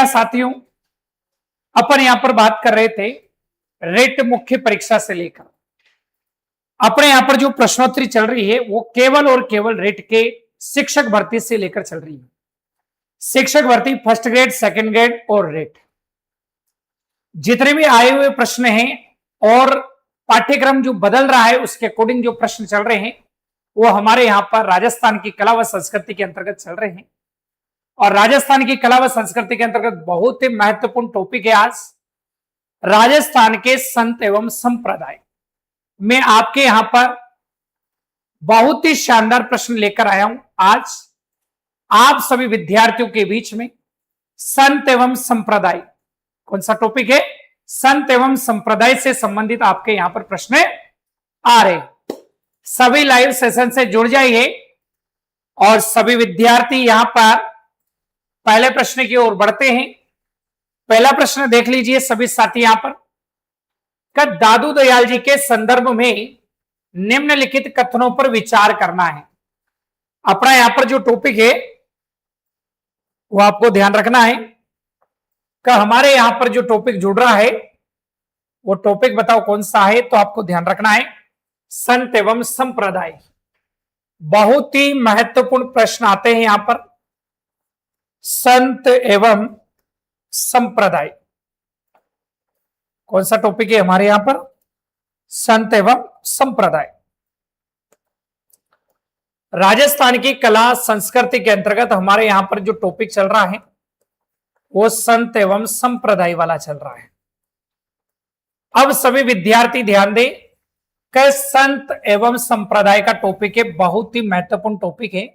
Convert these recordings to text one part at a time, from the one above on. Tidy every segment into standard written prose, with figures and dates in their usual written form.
साथियों, अपन यहां पर बात कर रहे थे रेट मुख्य परीक्षा से लेकर अपने यहां पर जो प्रश्नोत्तरी चल रही है वो केवल और केवल रेट के शिक्षक भर्ती से लेकर चल रही है। शिक्षक भर्ती फर्स्ट ग्रेड, सेकंड ग्रेड और रेट जितने भी आए हुए प्रश्न हैं और पाठ्यक्रम जो बदल रहा है उसके अकॉर्डिंग जो प्रश्न चल रहे हैं वो हमारे यहां पर राजस्थान की कला व संस्कृति के अंतर्गत चल रहे हैं। और राजस्थान की कला व संस्कृति के अंतर्गत बहुत ही महत्वपूर्ण टॉपिक है आज राजस्थान के संत एवं संप्रदाय। मैं आपके यहां पर बहुत ही शानदार प्रश्न लेकर आया हूं आज आप सभी विद्यार्थियों के बीच में। संत एवं संप्रदाय कौन सा टॉपिक है? संत एवं संप्रदाय से संबंधित आपके यहां पर प्रश्न आ रहे। सभी लाइव सेशन से जुड़ जाइए और सभी विद्यार्थी यहां पर पहले प्रश्न की ओर बढ़ते हैं। पहला प्रश्न देख लीजिए सभी साथी यहां पर। दादू दयाल जी के संदर्भ में निम्नलिखित कथनों पर विचार करना है। अपना यहां पर जो टॉपिक है वो आपको ध्यान रखना है कि हमारे यहां पर जो टॉपिक जुड़ रहा है वो टॉपिक बताओ कौन सा है। तो आपको ध्यान रखना है संत एवं संप्रदाय। बहुत ही महत्वपूर्ण प्रश्न आते हैं यहां पर। संत एवं संप्रदाय कौन सा टॉपिक है हमारे यहां पर? संत एवं संप्रदाय। राजस्थान की कला संस्कृति के अंतर्गत हमारे यहां पर जो टॉपिक चल रहा है वो संत एवं संप्रदाय वाला चल रहा है। अब सभी विद्यार्थी ध्यान दें कि संत एवं संप्रदाय का टॉपिक है, बहुत ही महत्वपूर्ण टॉपिक है।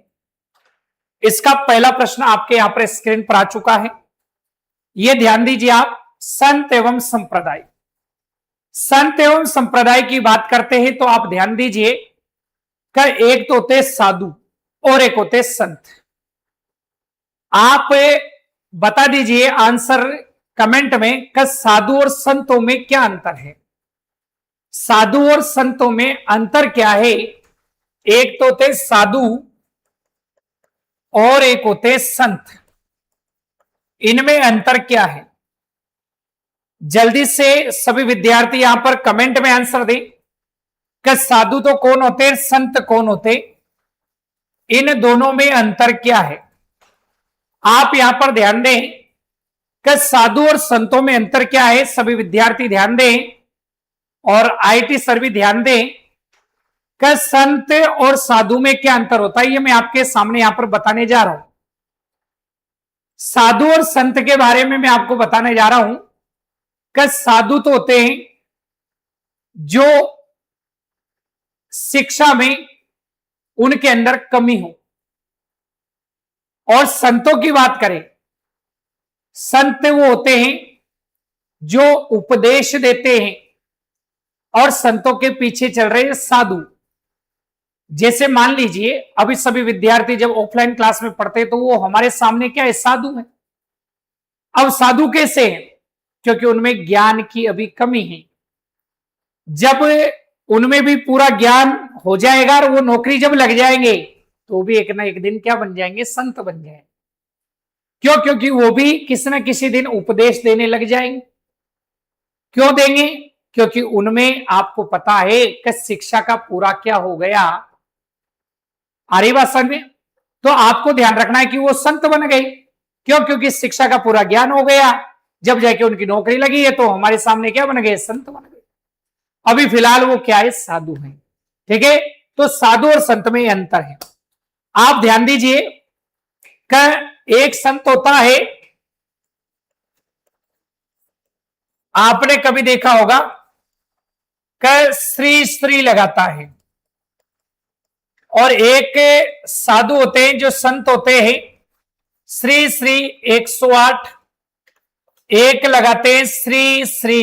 इसका पहला प्रश्न आपके यहां पर स्क्रीन पर आ चुका है, यह ध्यान दीजिए आप। संत एवं संप्रदाय, संत एवं संप्रदाय की बात करते हैं तो आप ध्यान दीजिए कि एक तो होते साधु और एक होते संत। आप बता दीजिए आंसर कमेंट में कि साधु और संतों में क्या अंतर है। साधु और संतों में अंतर क्या है? एक तो होते साधु और एक होते संत, इनमें अंतर क्या है? जल्दी से सभी विद्यार्थी यहां पर कमेंट में आंसर दें कि साधु तो कौन होते, संत कौन होते, इन दोनों में अंतर क्या है। आप यहां पर ध्यान दें कि साधु और संतों में अंतर क्या है। सभी विद्यार्थी ध्यान दें और आईटी सर भी ध्यान दें कि संत और साधु में क्या अंतर होता है। ये मैं आपके सामने यहां पर बताने जा रहा हूं। साधु और संत के बारे में मैं आपको बताने जा रहा हूं कि साधु तो होते हैं जो शिक्षा में उनके अंदर कमी हो, और संतों की बात करें, संत वो होते हैं जो उपदेश देते हैं और संतों के पीछे चल रहे हैं साधु। जैसे मान लीजिए अभी सभी विद्यार्थी जब ऑफलाइन क्लास में पढ़ते हैं तो वो हमारे सामने क्या है? साधु है। अब साधु कैसे हैं? क्योंकि उनमें ज्ञान की अभी कमी है। जब उनमें भी पूरा ज्ञान हो जाएगा और वो नौकरी जब लग जाएंगे तो भी एक ना एक दिन क्या बन जाएंगे? संत बन जाएंगे। क्यों? क्योंकि वो भी किसी न किसी दिन उपदेश देने लग जाएंगे। क्यों देंगे? क्योंकि उनमें आपको पता है कि शिक्षा का पूरा क्या हो गया, आ रही बात समझ में? तो आपको ध्यान रखना है कि वो संत बन गए। क्यों? क्योंकि शिक्षा का पूरा ज्ञान हो गया, जब जाके उनकी नौकरी लगी है तो हमारे सामने क्या बन गए? संत बन गए। अभी फिलहाल वो क्या है? साधु हैं। ठीक है, तो साधु और संत में अंतर है। आप ध्यान दीजिए कि एक संत होता है, आपने कभी देखा होगा कि श्री श्री लगाता है, और एक साधु होते हैं जो संत होते हैं श्री श्री 108, एक लगाते हैं श्री श्री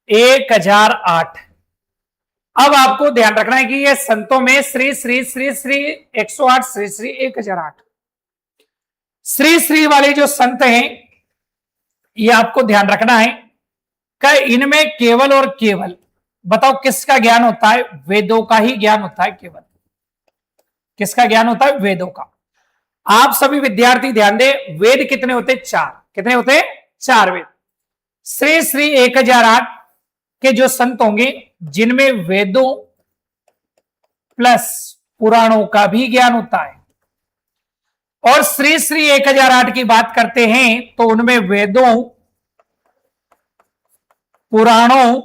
1008। अब आपको ध्यान रखना है कि ये संतों में श्री श्री श्री श्री 108, श्री श्री 1008, श्री श्री वाले जो संत हैं ये आपको ध्यान रखना है कि इनमें केवल और केवल बताओ किसका ज्ञान होता है? वेदों का ही ज्ञान होता है। केवल किसका ज्ञान होता है? वेदों का। आप सभी विद्यार्थी ध्यान दें, वेद कितने होते? 4। कितने होते? 4 वेद। श्री श्री 1008 के जो संत होंगे जिनमें वेदों प्लस पुराणों का भी ज्ञान होता है, और श्री श्री 1008 की बात करते हैं तो उनमें वेदों, पुराणों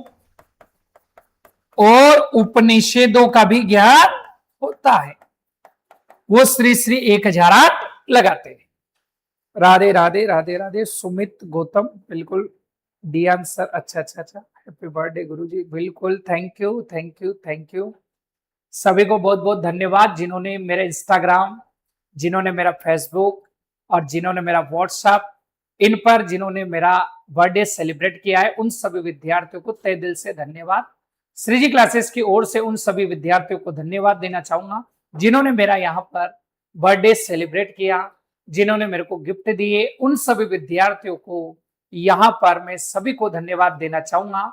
और उपनिषदों का भी ज्ञान होता है। वो श्री श्री 1008 लगाते हैं। राधे राधे राधे राधे। सुमित गौतम, बिल्कुल डी आंसर। अच्छा अच्छा अच्छा, हैप्पी बर्थडे गुरुजी, बिल्कुल, thank you thank you thank you. सभी को बहुत बहुत धन्यवाद जिन्होंने मेरा इंस्टाग्राम, जिन्होंने मेरा फेसबुक और जिन्होंने मेरा व्हाट्सएप, इन पर जिन्होंने मेरा बर्थडे सेलिब्रेट किया है, उन सभी विद्यार्थियों को तहे दिल से धन्यवाद। श्रीजी क्लासेस की ओर से उन सभी विद्यार्थियों को धन्यवाद देना चाहूंगा जिन्होंने मेरा यहाँ पर बर्थडे सेलिब्रेट किया, जिन्होंने मेरे को गिफ्ट दिए, उन सभी विद्यार्थियों को यहाँ पर मैं सभी को धन्यवाद देना चाहूंगा।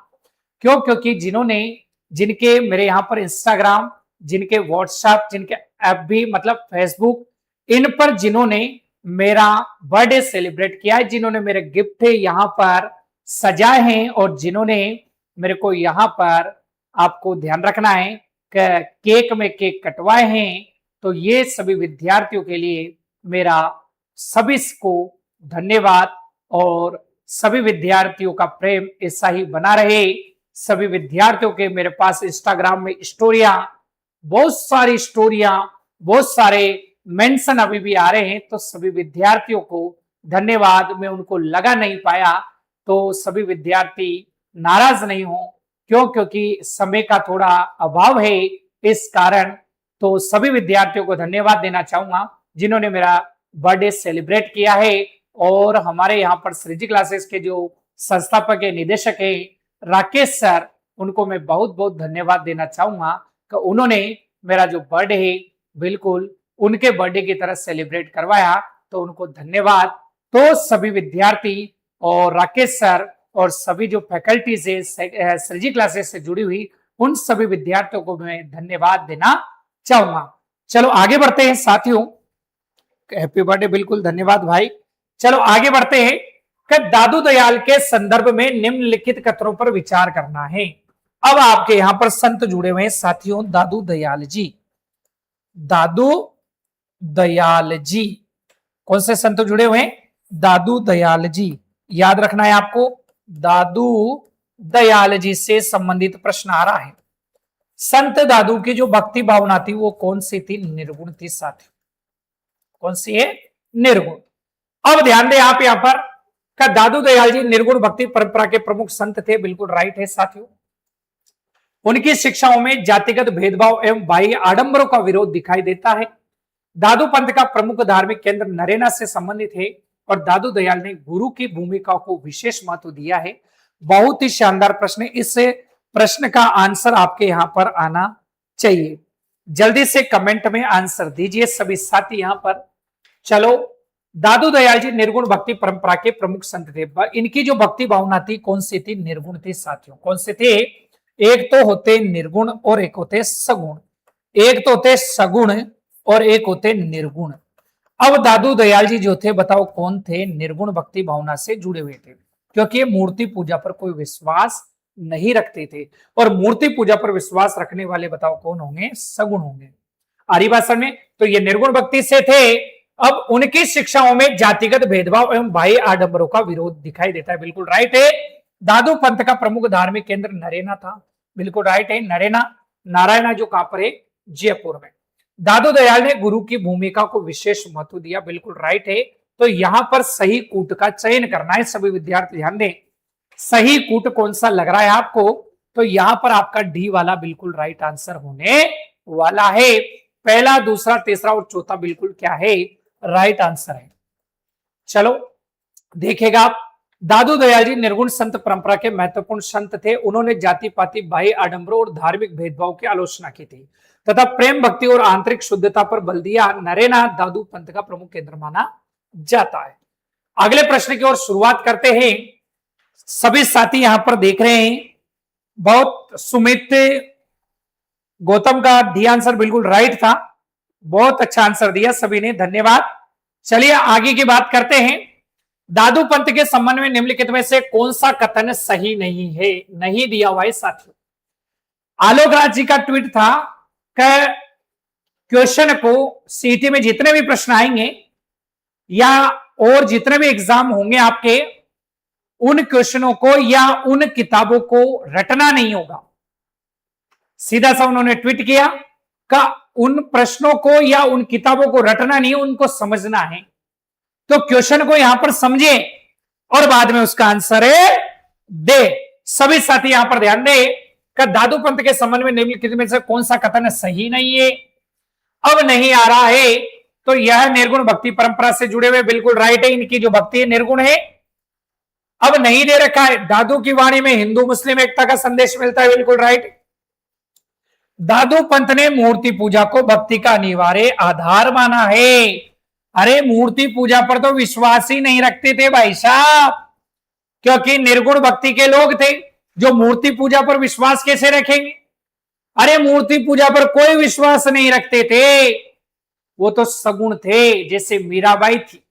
क्यों? क्योंकि जिन्होंने, जिनके मेरे यहाँ पर इंस्टाग्राम, जिनके व्हाट्सएप, जिनके एफबी मतलब फेसबुक, इन पर जिन्होंने मेरा बर्थडे सेलिब्रेट किया है, जिन्होंने मेरे गिफ्ट यहाँ पर सजाए हैं, और जिन्होंने मेरे को यहाँ पर, आपको ध्यान रखना है, केक में केक कटवाए हैं, तो ये सभी विद्यार्थियों के लिए मेरा सभी को धन्यवाद। और सभी विद्यार्थियों का प्रेम ऐसा ही बना रहे। सभी विद्यार्थियों के मेरे पास इंस्टाग्राम में स्टोरियां, बहुत सारी स्टोरियां, बहुत सारे मेंशन अभी भी आ रहे हैं, तो सभी विद्यार्थियों को धन्यवाद। मैं उनको लगा नहीं पाया तो सभी विद्यार्थी नाराज नहीं हो, क्यों? क्योंकि समय का थोड़ा अभाव है, इस कारण। तो सभी विद्यार्थियों को धन्यवाद देना चाहूंगा जिन्होंने मेरा बर्थडे सेलिब्रेट किया है। और हमारे यहाँ पर श्रीजी क्लासेस के जो संस्थापक है, निदेशक है राकेश सर, उनको मैं बहुत बहुत धन्यवाद देना चाहूंगा कि उन्होंने मेरा जो बर्थडे है बिल्कुल उनके बर्थडे की तरह सेलिब्रेट करवाया, तो उनको धन्यवाद। तो सभी विद्यार्थी और राकेश सर और सभी जो फैकल्टीज है श्रीजी क्लासेस से जुड़ी हुई, उन सभी विद्यार्थियों को मैं धन्यवाद देना चाहूंगा। चलो आगे बढ़ते हैं साथियों। हैप्पी बर्थडे, बिल्कुल धन्यवाद भाई। चलो आगे बढ़ते हैं कि दादू दयाल के संदर्भ में निम्नलिखित कथनों पर विचार करना है। अब आपके यहां पर संत जुड़े हुए हैं साथियों, दादू दयाल जी। दादू दयाल जी, कौन से संत जुड़े हुए हैं? दादू दयाल जी, याद रखना है आपको। दादू दयाल जी से संबंधित प्रश्न आ रहा है। संत दादू की जो भक्ति भावना थी वो कौन सी थी? निर्गुण थी साथियों। कौन सी है? निर्गुण। अब ध्यान दें आप यहां पर का दादू दयाल जी निर्गुण भक्ति परंपरा के प्रमुख संत थे, बिल्कुल राइट है साथियों। उनकी शिक्षाओं में जातिगत भेदभाव एवं बाह्य आडंबरों का विरोध दिखाई देता है। दादू पंथ का प्रमुख धार्मिक केंद्र नरेना से संबंधित है और दादू दयाल ने गुरु की भूमिका को विशेष महत्व दिया है। बहुत ही शानदार प्रश्न है, इस प्रश्न का आंसर आपके यहां पर आना चाहिए। जल्दी से कमेंट में आंसर दीजिए सभी साथी यहां पर। चलो, दादू दयाल जी निर्गुण भक्ति परंपरा के प्रमुख संत थे। इनकी जो भक्ति भावना थी कौन सी थी? निर्गुण थी साथियों। कौन से थे? एक तो होते निर्गुण और एक होते सगुण। एक तो होते सगुण और एक होते निर्गुण। अब दादू दयाल जी जो थे, बताओ कौन थे? निर्गुण भक्ति भावना से जुड़े हुए थे, क्योंकि मूर्ति पूजा पर कोई विश्वास नहीं रखते थे। और मूर्ति पूजा पर विश्वास रखने वाले बताओ कौन होंगे? सगुण होंगे। आर्य भाषा में तो ये निर्गुण भक्ति से थे। अब उनकी शिक्षाओं में जातिगत भेदभाव एवं बाह्य आडंबरों का विरोध दिखाई देता है, बिल्कुल राइट है। दादू पंथ का प्रमुख धार्मिक केंद्र नरेना था, बिल्कुल राइट है। नरेना, नारायणा जो कहां पर है? जयपुर में। दादू दयाल ने गुरु की भूमिका को विशेष महत्व दिया, बिल्कुल राइट है। तो यहां पर सही कूट का चयन करना है सभी विद्यार्थी, ध्यान दें। सही कूट कौन सा लग रहा है आपको? तो यहां पर आपका डी वाला बिल्कुल राइट आंसर होने वाला है। पहला, दूसरा, तीसरा और चौथा बिल्कुल क्या है? राइट आंसर है। चलो देखेगा आप, दादू दयाल जी निर्गुण संत परंपरा के महत्वपूर्ण संत थे। उन्होंने जाति पाति, बाह्य आडंबरों और धार्मिक भेदभाव की आलोचना की थी तथा प्रेम भक्ति और आंतरिक शुद्धता पर बल दिया। नरेना दादू पंथ का प्रमुख केंद्र माना जाता है। अगले प्रश्न की ओर शुरुआत करते हैं। सभी साथी यहां पर देख रहे हैं, बहुत सुमित गौतम का डी आंसर बिल्कुल राइट था। बहुत अच्छा आंसर दिया सभी ने, धन्यवाद। चलिए आगे की बात करते हैं। दादू पंत के संबंध में निम्नलिखित में से कौन सा कथन सही नहीं है? नहीं दिया हुआ है साथियों। आलोक राज जी का ट्वीट था कि क्वेश्चन को सीटी में जितने भी प्रश्न आएंगे या और जितने भी एग्जाम होंगे आपके, उन क्वेश्चनों को या उन किताबों को रटना नहीं होगा। सीधा सा उन्होंने ट्वीट किया का उन प्रश्नों को या उन किताबों को रटना नहीं, उनको समझना है। तो क्वेश्चन को यहां पर समझे और बाद में उसका आंसर दे। सभी साथी यहां पर ध्यान दे कि दादू पंत के संबंध में निम्नलिखित में से कौन सा कथन सही नहीं है? अब नहीं आ रहा है तो यह निर्गुण भक्ति परंपरा से जुड़े हुए बिल्कुल राइट है। इनकी जो भक्ति है निर्गुण है। अब नहीं दे रखा है, दादू की वाणी में हिंदू मुस्लिम एकता का संदेश मिलता है, बिल्कुल राइट। दादू पंत ने मूर्ति पूजा को भक्ति का अनिवार्य आधार माना है। अरे मूर्ति पूजा पर तो विश्वास ही नहीं रखते थे भाई साहब, क्योंकि निर्गुण भक्ति के लोग थे जो मूर्ति पूजा पर विश्वास कैसे रखेंगे? अरे मूर्ति पूजा पर कोई विश्वास नहीं रखते थे, वो तो सगुण थे। जैसे मीराबाई थी,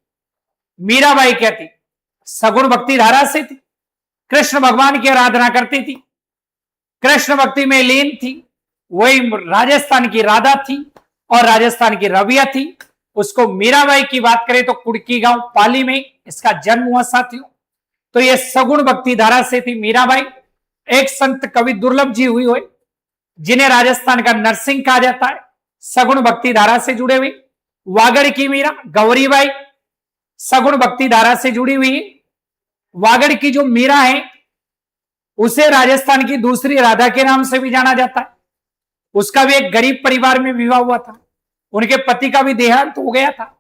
मीराबाई क्या थी? सगुण भक्ति धारा से थी, कृष्ण भगवान की आराधना करती थी, कृष्ण भक्ति में लीन थी। वही राजस्थान की राधा थी और राजस्थान की रविया थी। उसको मीराबाई की बात करें तो कुड़की गांव पाली में इसका जन्म हुआ साथियों। तो ये सगुण भक्ति धारा से थी मीराबाई। एक संत कवि दुर्लभ जी हुई जिन्हें राजस्थान का नरसिंह कहा जाता है, सगुण भक्ति धारा से जुड़े हुए। वागड़ की मीरा गौरीबाई सगुण भक्ति धारा से जुड़ी हुई है। वागड़ की जो मीरा है उसे राजस्थान की दूसरी राधा के नाम से भी जाना जाता है। उसका भी एक गरीब परिवार में विवाह हुआ था, उनके पति का भी देहांत हो गया था,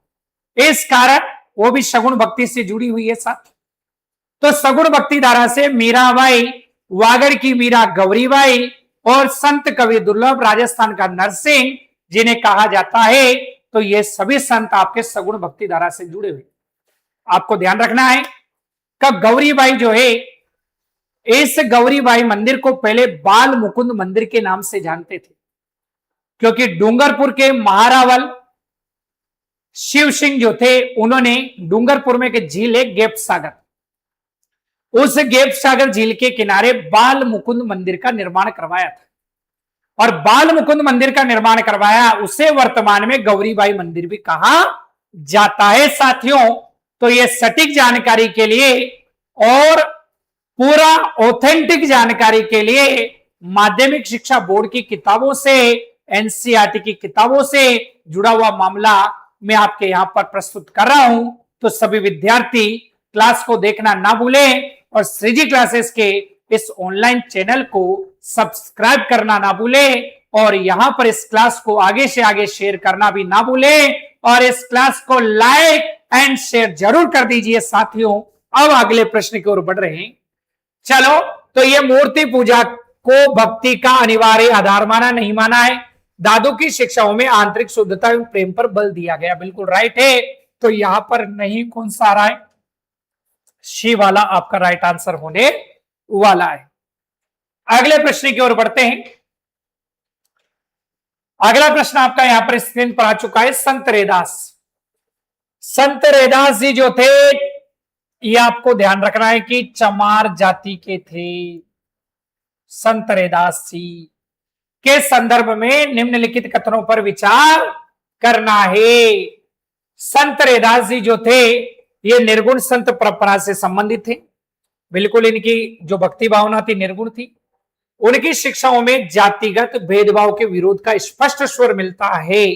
इस कारण वो भी सगुण भक्ति से जुड़ी हुई है साथ। तो सगुण भक्ति धारा से मीराबाई, वागड़ की मीरा गौरीबाई और संत कवि दुर्लभ राजस्थान का नरसिंह जिन्हें कहा जाता है, तो ये सभी संत आपके सगुण भक्ति धारा से जुड़े हुए। आपको ध्यान रखना है कि गौरीबाई जो है, इस गौरीबाई मंदिर को पहले बाल मुकुंद मंदिर के नाम से जानते थे, क्योंकि डूंगरपुर के महारावल शिव सिंह जो थे, उन्होंने डूंगरपुर में एक झील है गेप सागर, उस गेप सागर झील के किनारे बाल मुकुंद मंदिर का निर्माण करवाया था। और बाल मुकुंद मंदिर का निर्माण करवाया, उसे वर्तमान में गौरीबाई मंदिर भी कहा जाता है साथियों। तो ये सटीक जानकारी के लिए और पूरा ऑथेंटिक जानकारी के लिए माध्यमिक शिक्षा बोर्ड की किताबों से, एनसीईआरटी की किताबों से जुड़ा हुआ मामला मैं आपके यहां पर प्रस्तुत कर रहा हूं। तो सभी विद्यार्थी क्लास को देखना ना भूलें और श्रीजी क्लासेस के इस ऑनलाइन चैनल को सब्सक्राइब करना ना भूलें और यहां पर इस क्लास को आगे से आगे शेयर करना भी ना भूलें और इस क्लास को लाइक एंड शेयर जरूर कर दीजिए साथियों। अब अगले प्रश्न की ओर बढ़ रहे हैं। चलो, तो ये मूर्ति पूजा को भक्ति का अनिवार्य आधार माना नहीं माना है। दादू की शिक्षाओं में आंतरिक शुद्धता एवं प्रेम पर बल दिया गया, बिल्कुल राइट है। तो यहां पर नहीं कौन सा आ रहा है? सी वाला आपका राइट आंसर होने वाला है। अगले प्रश्न की ओर बढ़ते हैं। अगला प्रश्न आपका यहां पर स्क्रीन पर आ चुका है। संत रैदास, संत रैदास जी जो थे, ये आपको ध्यान रखना है कि चमार जाति के थे। संत रैदास जी के संदर्भ में निम्नलिखित कथनों पर विचार करना है। संत रैदास जी जो थे, ये निर्गुण संत परंपरा से संबंधित थे, बिल्कुल इनकी जो भक्ति भावना थी निर्गुण थी। उनकी शिक्षाओं में जातिगत भेदभाव के विरोध का स्पष्ट स्वर मिलता है।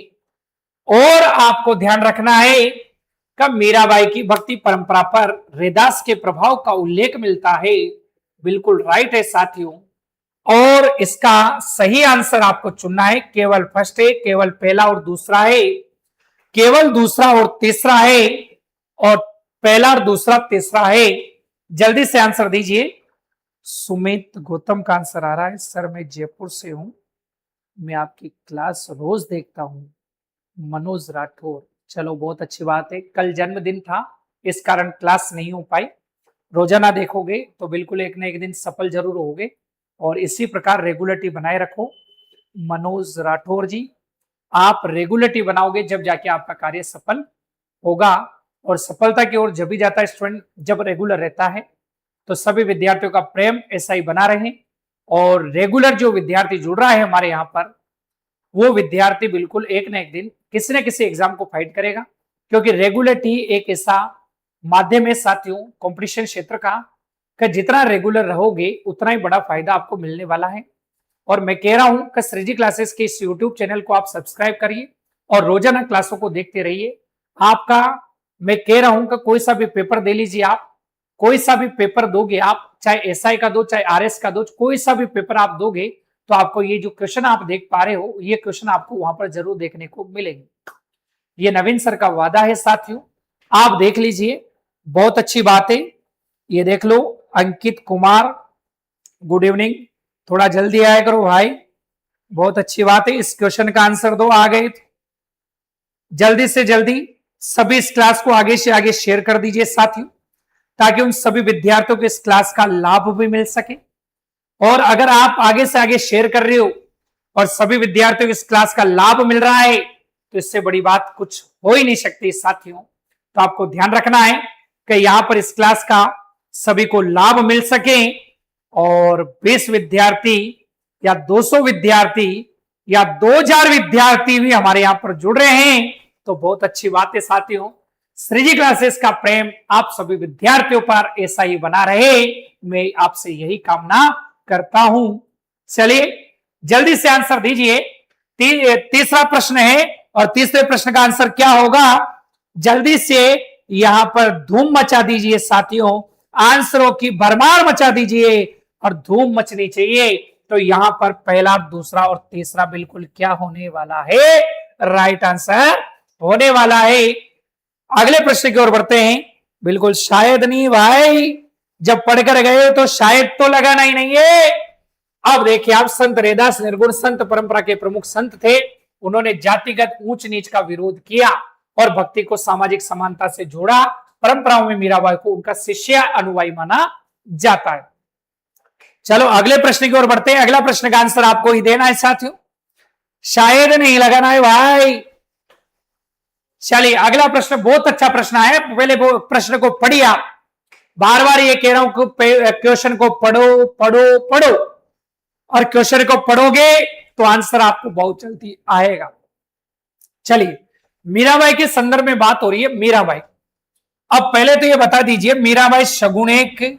और आपको ध्यान रखना है कि मीराबाई की भक्ति परंपरा पर रैदास के प्रभाव का उल्लेख मिलता है, बिल्कुल राइट है साथियों। और इसका सही आंसर आपको चुनना है। केवल फर्स्ट है, केवल पहला और दूसरा है, केवल दूसरा और तीसरा है, और पहला और दूसरा तीसरा है। जल्दी से आंसर दीजिए। सुमित गौतम का आंसर आ रहा है। सर मैं जयपुर से हूं, मैं आपकी क्लास रोज देखता हूं। मनोज राठौर, चलो बहुत अच्छी बात है। कल जन्मदिन था, इस कारण क्लास नहीं हो पाई। रोजाना देखोगे तो बिल्कुल एक न एक दिन सफल जरूर होगे और इसी प्रकार रेगुलरिटी बनाए रखो। मनोज राठौर जी, आप रेगुलरिटी बनाओगे जब जाके आपका कार्य सफल होगा। और सफलता की ओर जब भी जाता है स्टूडेंट जब रेगुलर रहता है। तो सभी विद्यार्थियों का प्रेम ऐसा ही बना रहे। और रेगुलर जो विद्यार्थी जुड़ रहा है हमारे यहाँ पर, वो विद्यार्थी बिल्कुल एक ना एक दिन किसी न किसी एग्जाम को फाइट करेगा। क्योंकि रेगुलरिटी एक ऐसा माध्यम है साथियों कंपटीशन क्षेत्र का, कि जितना रेगुलर रहोगे उतना ही बड़ा फायदा आपको मिलने वाला है। और मैं कह रहा हूं कि श्रीजी क्लासेस के इस यूट्यूब चैनल को आप सब्सक्राइब करिए और रोजाना क्लासों को देखते रहिए। आपका मैं कह रहा हूं कि कोई सा भी पेपर दे लीजिए, आप कोई सा भी पेपर दोगे, आप चाहे एसआई का दो चाहे आरएस का दो, कोई सा भी पेपर आप दोगे तो आपको ये जो क्वेश्चन आप देख पा रहे हो, ये क्वेश्चन आपको वहां पर जरूर देखने को मिलेंगे। ये नवीन सर का वादा है साथियों, आप देख लीजिए। बहुत अच्छी बात है, ये देख लो। अंकित कुमार गुड इवनिंग, थोड़ा जल्दी आया करो भाई, बहुत अच्छी बात है। इस क्वेश्चन का आंसर दो, आ गए तो जल्दी से जल्दी सभी इस क्लास को आगे से आगे शेयर कर दीजिए साथियों, ताकि उन सभी विद्यार्थियों को इस क्लास का लाभ भी मिल सके। और अगर आप आगे से आगे शेयर कर रहे हो और सभी विद्यार्थियों को इस क्लास का लाभ मिल रहा है, तो इससे बड़ी बात कुछ हो ही नहीं सकती साथियों। तो आपको ध्यान रखना है कि यहां पर इस क्लास का सभी को लाभ मिल सके। और 20 विद्यार्थी या 200 विद्यार्थी या 2000 विद्यार्थी भी हमारे यहां पर जुड़ रहे हैं, तो बहुत अच्छी बात है साथियों। श्रीजी क्लासेस का प्रेम आप सभी विद्यार्थियों पर ऐसा ही बना रहे, मैं आपसे यही कामना करता हूं। चलिए जल्दी से आंसर दीजिए। तीसरा प्रश्न है और तीसरे प्रश्न का आंसर क्या होगा, जल्दी से यहां पर धूम मचा दीजिए साथियों, आंसरों की भरमार मचा दीजिए और धूम मचनी चाहिए। तो यहां पर पहला दूसरा और तीसरा बिल्कुल क्या होने वाला है, राइट आंसर होने वाला है। अगले प्रश्न की ओर बढ़ते हैं। बिल्कुल शायद नहीं भाई, जब पढ़कर गए तो शायद तो लगाना ही नहीं है। अब देखिए आप, संत रैदास निर्गुण संत परंपरा के प्रमुख संत थे। उन्होंने जातिगत ऊंच नीच का विरोध किया और भक्ति को सामाजिक समानता से जोड़ा। परंपराओं में मीराबाई को उनका शिष्य अनुयायी माना जाता है। चलो अगले प्रश्न की ओर बढ़ते हैं। अगला प्रश्न का आंसर आपको ही देना है साथियों, शायद नहीं लगाना है भाई। चलिए अगला प्रश्न बहुत अच्छा प्रश्न है, पहले वो प्रश्न को पढ़िए आप। बार बार ये कह रहा हूं कि क्वेश्चन को पढ़ो पढ़ो पढ़ो, और क्वेश्चन को पढ़ोगे तो आंसर आपको बहुत जल्दी आएगा। चलिए मीराबाई के संदर्भ में बात हो रही है। मीराबाई, अब पहले तो ये बता दीजिए मीराबाई सगुण है कि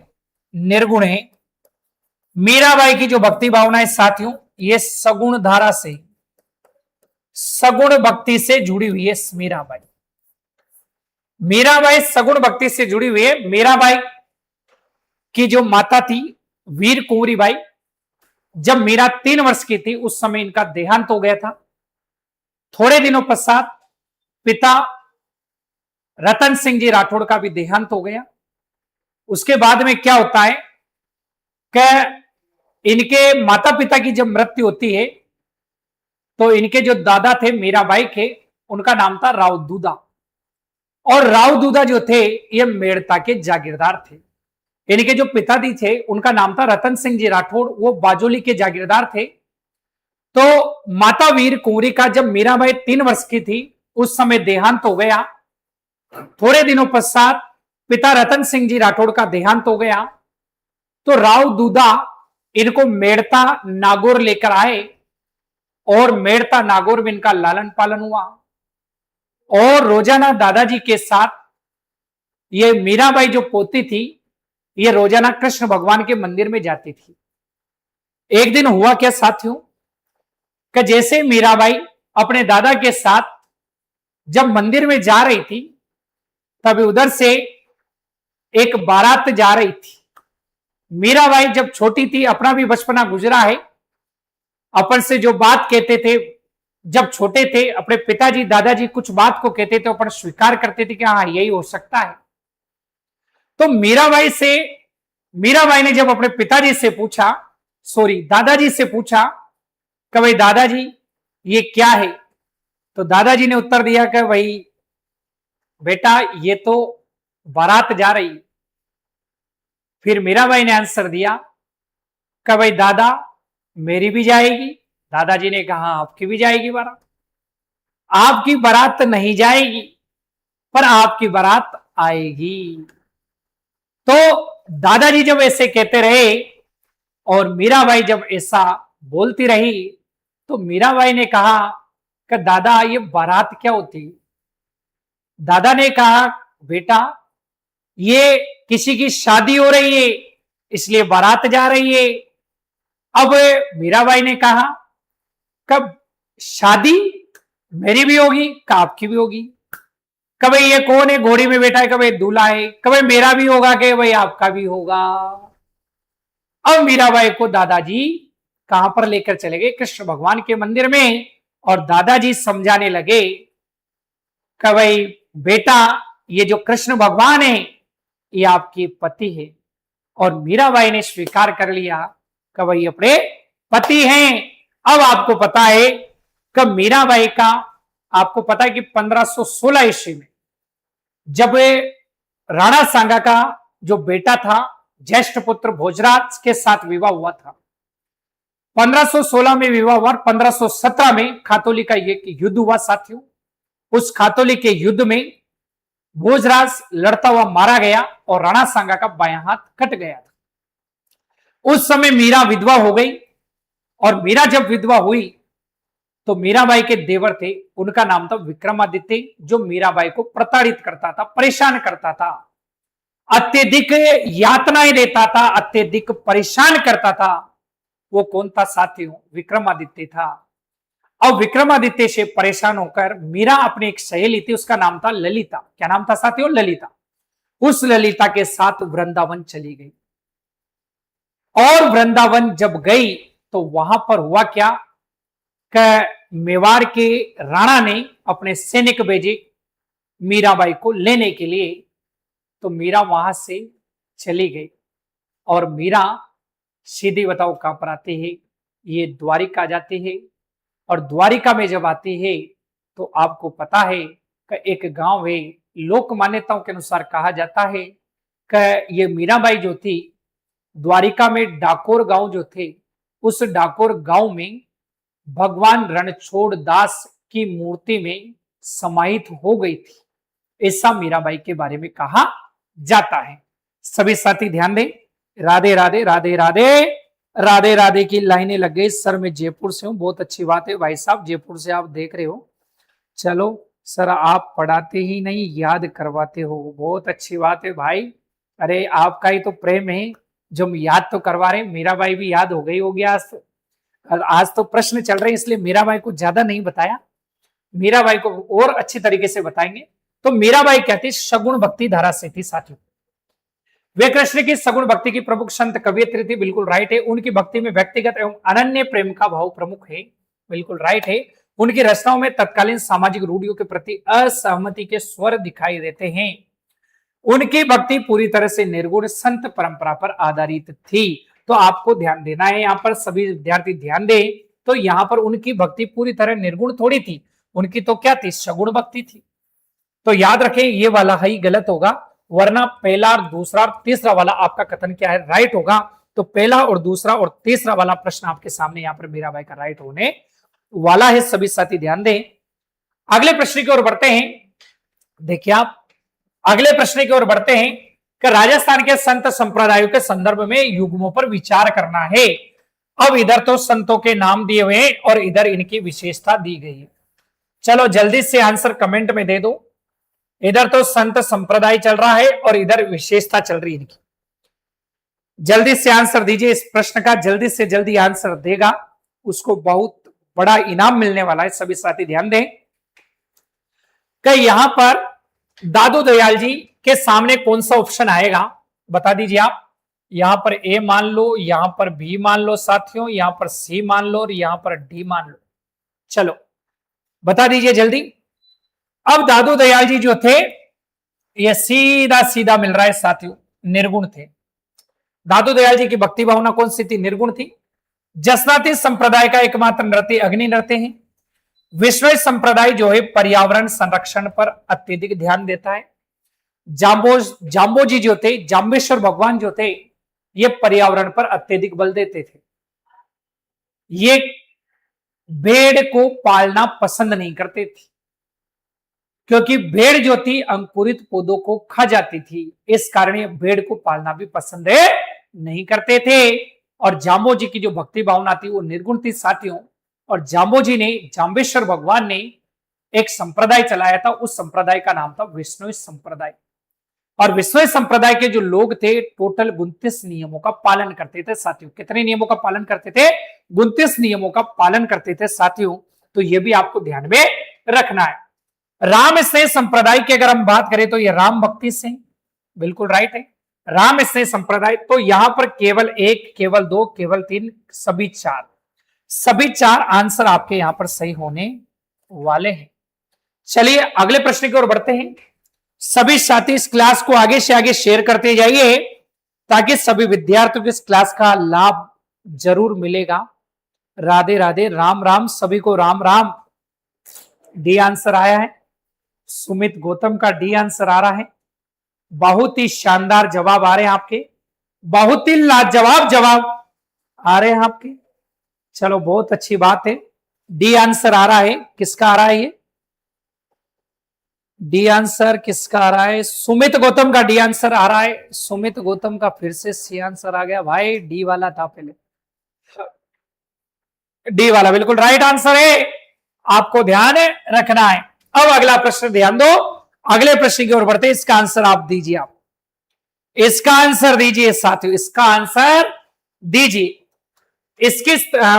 निर्गुण है। मीराबाई की जो भक्ति भावना है साथियों, ये सगुण धारा से, सगुण भक्ति से जुड़ी हुई है। मीराबाई, मीराबाई सगुण भक्ति से जुड़ी हुई है। मीराबाई की जो माता थी वीर कुंवरी बाई, जब मीरा 3 वर्ष की थी उस समय इनका देहांत हो गया था। थोड़े दिनों पश्चात पिता रतन सिंह जी राठौड़ का भी देहांत हो गया। उसके बाद में क्या होता है कि इनके माता पिता की जब मृत्यु होती है तो इनके जो दादा थे मीराबाई के, उनका नाम था राव दूदा। और राव दूदा जो थे ये मेड़ता के जागीरदार थे। इनके जो पिताजी थे उनका नाम था रतन सिंह जी राठौड़, वो बाजोली के जागीरदार थे। तो माता वीर कुंवरी का जब मीराबाई 3 वर्ष की थी उस समय देहांत हो गया। थोड़े दिनों पश्चात पिता रतन सिंह जी राठौड़ का देहांत हो गया। तो राव दूदा इनको मेड़ता नागौर लेकर आए और मेड़ता नागौर में इनका लालन पालन हुआ। और रोजाना दादाजी के साथ ये मीराबाई जो पोती थी, ये रोजाना कृष्ण भगवान के मंदिर में जाती थी। एक दिन हुआ क्या साथियों, कि जैसे मीराबाई अपने दादा के साथ जब मंदिर में जा रही थी, तभी उधर से एक बारात जा रही थी। मीराबाई जब छोटी थी, अपना भी बचपना गुजरा है, अपन से जो बात कहते थे जब छोटे थे, अपने पिताजी दादाजी कुछ बात को कहते थे, अपन स्वीकार करते थे कि हाँ यही हो सकता है। तो मीराबाई ने जब अपने पिताजी से पूछा, दादाजी से पूछा कि भाई दादाजी ये क्या है, तो दादाजी ने उत्तर दिया कि भाई बेटा ये तो बारात जा रही। फिर मीराबाई ने आंसर दिया कि भाई दादा मेरी भी जाएगी। दादाजी ने कहा आपकी भी जाएगी बारात। आपकी बारात नहीं जाएगी, पर आपकी बारात आएगी। तो दादाजी जब ऐसे कहते रहे और मीराबाई जब ऐसा बोलती रही, तो मीराबाई ने कहा कि दादा ये बारात क्या होती। दादा ने कहा बेटा ये किसी की शादी हो रही है इसलिए बारात जा रही है। अब मीराबाई ने कहा कब शादी मेरी भी होगी का आपकी भी होगी, कभी ये कौन है घोड़ी में बैठा है, कभी दूल्हा है, कभी मेरा भी होगा कि भाई आपका भी होगा। अब मीराबाई को दादाजी कहां पर लेकर चले गए, कृष्ण भगवान के मंदिर में, और दादाजी समझाने लगे कि भाई बेटा ये जो कृष्ण भगवान है ये आपके पति है। और मीराबाई ने स्वीकार कर लिया कि भाई अपने पति हैं। अब आपको पता है कि मीराबाई का, आपको पता है कि 1516 ईस्वी में जब राणा सांगा का जो बेटा था ज्येष्ठ पुत्र भोजराज के साथ विवाह हुआ था, 1516 में विवाह हुआ, 1517 में खातोली का युद्ध हुआ साथियों। उस खातोली के युद्ध में भोजराज लड़ता हुआ मारा गया और राणा सांगा का बायां हाथ कट गया था। उस समय मीरा विधवा हो गई, और मीरा जब विधवा हुई तो मीराबाई के देवर थे, उनका नाम था विक्रमादित्य, जो मीराबाई को प्रताड़ित करता था, परेशान करता था, अत्यधिक यातनाएं देता था, अत्यधिक परेशान करता था। वो कौन था साथियों, विक्रमादित्य था। अब विक्रमादित्य से परेशान होकर मीरा अपनी एक सहेली थी, उसका नाम था ललिता। क्या नाम था साथियों, ललिता। उस ललिता के साथ वृंदावन चली गई, और वृंदावन जब गई तो वहां पर हुआ क्या कि मेवाड़ के राणा ने अपने सैनिक भेजे मीराबाई को लेने के लिए। तो मीरा वहां से चली गई, और मीरा सीधी बताओ कहां पर आती है, ये द्वारिका जाती है। और द्वारिका में जब आती है तो आपको पता है कि एक गांव है, लोक मान्यताओं के अनुसार कहा जाता है कि ये मीराबाई जो थी द्वारिका में डाकोर गांव जो थे, उस डाकोर गांव में भगवान रणछोड़ दास की मूर्ति में समाहित हो गई थी, ऐसा मीराबाई के बारे में कहा जाता है। सभी साथी ध्यान दें, राधे राधे राधे राधे राधे राधे की लाइनें लग गई। सर मैं जयपुर से हूँ, बहुत अच्छी बात है भाई साहब, जयपुर से आप देख रहे हो। चलो सर आप पढ़ाते ही नहीं याद करवाते हो, बहुत अच्छी बात है भाई। अरे आपका ही तो प्रेम है जो हम याद तो करवा रहे हैं। मीराबाई भी याद हो गई होगी आज तो प्रश्न चल रहे हैं इसलिए मीराबाई को ज्यादा नहीं बताया, मीराबाई को और अच्छी तरीके से बताएंगे। तो मीराबाई क्या थी, सगुण भक्ति धारा से थी साथियों। वे कृष्ण की सगुण भक्ति की प्रमुख संत कवियत्री थी, बिल्कुल राइट है। उनकी भक्ति में व्यक्तिगत एवं अनन्य प्रेम का भाव प्रमुख है, बिल्कुल राइट है। उनकी रचनाओं में तत्कालीन सामाजिक रूढ़ियों के प्रति असहमति के स्वर दिखाई देते हैं। उनकी भक्ति पूरी तरह से निर्गुण संत परंपरा पर आधारित थी। तो आपको ध्यान देना है, यहाँ पर सभी विद्यार्थी ध्यान दें। तो यहाँ पर उनकी भक्ति पूरी तरह निर्गुण थोड़ी थी, उनकी तो क्या थी, सगुण भक्ति थी। तो याद रखें ये वाला ही गलत होगा, वरना पहला और दूसरा और तीसरा वाला आपका कथन क्या है, राइट होगा। तो पहला और दूसरा और तीसरा वाला प्रश्न आपके सामने यहाँ पर मीराबाई का राइट होने वाला है। सभी साथी ध्यान दें। अगले प्रश्न की ओर बढ़ते हैं। देखिए आप अगले प्रश्न की ओर बढ़ते हैं कि राजस्थान के संत संप्रदायों के संदर्भ में युग्मों पर विचार करना है। अब इधर तो संतों के नाम दिए हुए हैं और इधर इनकी विशेषता दी गई है। चलो जल्दी से आंसर कमेंट में दे दो। इधर तो संत संप्रदाय चल रहा है और इधर विशेषता चल रही है इनकी। जल्दी से आंसर दीजिए इस प्रश्न का, जल्दी से जल्दी आंसर देगा उसको बहुत बड़ा इनाम मिलने वाला है। सभी साथी ध्यान दें कि यहां पर दादू दयाल जी के सामने कौन सा ऑप्शन आएगा, बता दीजिए आप। यहां पर ए मान लो, यहां पर बी मान लो साथियों, यहां पर सी मान लो और यहां पर डी मान लो। चलो बता दीजिए जल्दी। अब दादू दयाल जी जो थे ये सीधा सीधा मिल रहा है साथियों, निर्गुण थे। दादू दयाल जी की भक्ति भावना कौन सी थी, निर्गुण थी। जसनाती संप्रदाय का एकमात्र नृत्य अग्नि नृत्य है। विश्व संप्रदाय जो है पर्यावरण संरक्षण पर अत्यधिक ध्यान देता है। जाम्बोजी जो थे, जाम्बेश्वर भगवान जो थे, ये पर्यावरण पर अत्यधिक बल देते थे। ये भेड़ को पालना पसंद नहीं करते थे क्योंकि भेड़ जो थी अंकुरित पौधों को खा जाती थी, इस कारण ये भेड़ को पालना भी पसंद नहीं करते थे। और जाम्बोजी की जो भक्ति भावना थी वो निर्गुण थी साथियों। और जाम्बोजी ने, जाम्बेश्वर भगवान ने एक संप्रदाय चलाया था, उस संप्रदाय का नाम था विष्णु संप्रदाय। और विष्णु संप्रदाय के जो लोग थे टोटल 29 नियमों का पालन करते थे साथियों। कितने नियमों का पालन करते थे? 29 नियमों का पालन करते थे साथियों। तो ये भी आपको ध्यान में रखना है। राम स्नेह संप्रदाय की अगर हम बात करें तो ये राम भक्ति से बिल्कुल राइट है। राम स्नेह संप्रदाय, तो यहां पर केवल 1, केवल 2, केवल 3, सभी चार आंसर आपके यहां पर सही होने वाले हैं। चलिए अगले प्रश्न की ओर बढ़ते हैं। सभी साथी इस क्लास को आगे से आगे शेयर करते जाइए ताकि सभी विद्यार्थियों को इस क्लास का लाभ जरूर मिलेगा। राधे राधे, राम राम, सभी को राम राम। डी आंसर आया है, सुमित गौतम का डी आंसर आ रहा है। बहुत ही शानदार जवाब आ रहे हैं आपके, बहुत ही लाजवाब जवाब आ रहे हैं आपके। चलो बहुत अच्छी बात है। डी आंसर आ रहा है, किसका आ रहा है ये? डी आंसर किसका आ रहा है? सुमित गौतम का डी आंसर आ रहा है। सुमित गौतम का फिर से सी आंसर आ गया। भाई डी वाला था पहले, डी वाला बिल्कुल राइट आंसर है, आपको ध्यान रखना है। अब अगला प्रश्न ध्यान दो, अगले प्रश्न की ओर बढ़ते हैं। इसका आंसर आप दीजिए, आप इसका आंसर दीजिए साथियों, इसका आंसर दीजिए। इसकी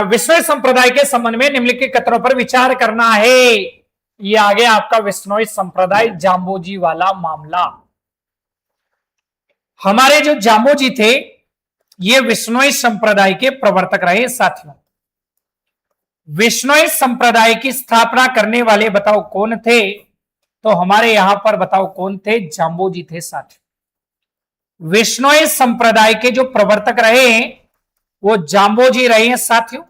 विष्णु संप्रदाय के संबंध में निम्नलिखित कथनों पर विचार करना है। ये आ गया आपका विष्णु संप्रदाय, जाम्बोजी वाला मामला। हमारे जो जाम्बोजी थे ये विष्णु संप्रदाय के प्रवर्तक रहे साथियों। विष्णु संप्रदाय की स्थापना करने वाले बताओ कौन थे? तो हमारे यहां पर बताओ कौन थे? जाम्बोजी थे साथियों। विष्णु संप्रदाय के जो प्रवर्तक रहे वो जाम्बोजी रहे हैं साथियों।